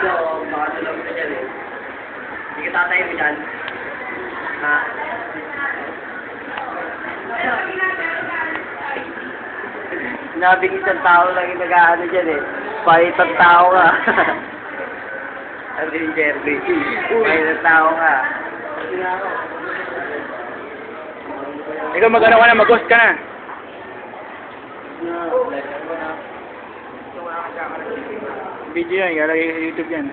baka tulog ka dyan eh. Hindi ka tatayo mo dyan. Ha? Sinabing isang tao lang yung nag-aano dyan eh. Pahitang tao ka. Ano yung Jerry? Pahitang tao ka. Ikaw mag-ano ka na, mag-host ka na. Video yan, ilalagay sa YouTube yan.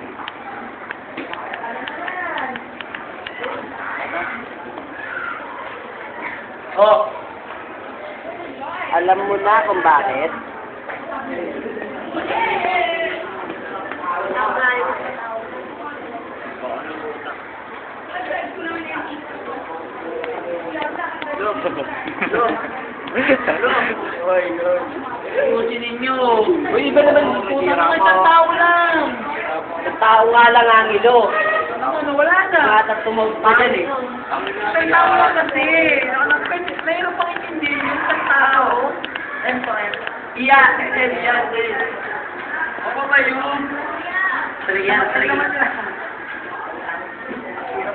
Oh! Alam mo na kung bakit? Hoy, ayusin ninyo. Uy, iba naman puto naman, isang tao lang. Isang tao nga lang ang ilo. Ano, wala na. Mga tumawag pa dyan eh. Isang tao lang kasi. Mayroon pang intindi yung isang tao. Iya, iya. Ako ba yun? Triya. Mayroon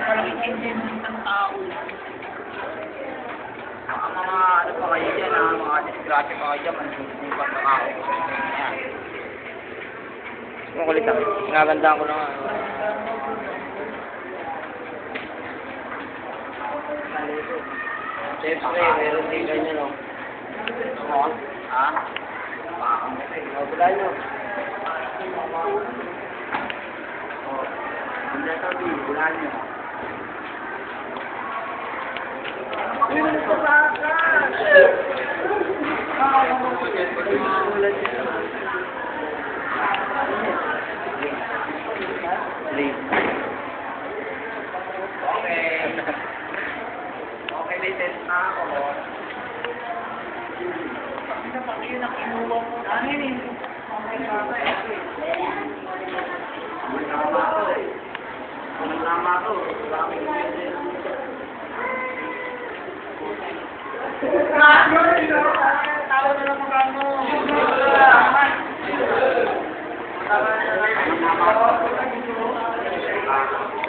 pang intindi yung isang tao. Mga ano pa kayo dyan, mga disgrasya pa kayo dyan, mansusupan pa ako. Makulit ako. Nagagandaan ko lang. Siyempre, meron din ganyan, no? Oo. Ha? Wala nyo. Hindi na sabi, wala nyo. Okay, latest na ako. Isa pa kayo na kinuha mo. Ano yun eh? Tama to. Tao na lang magkano. Tama to.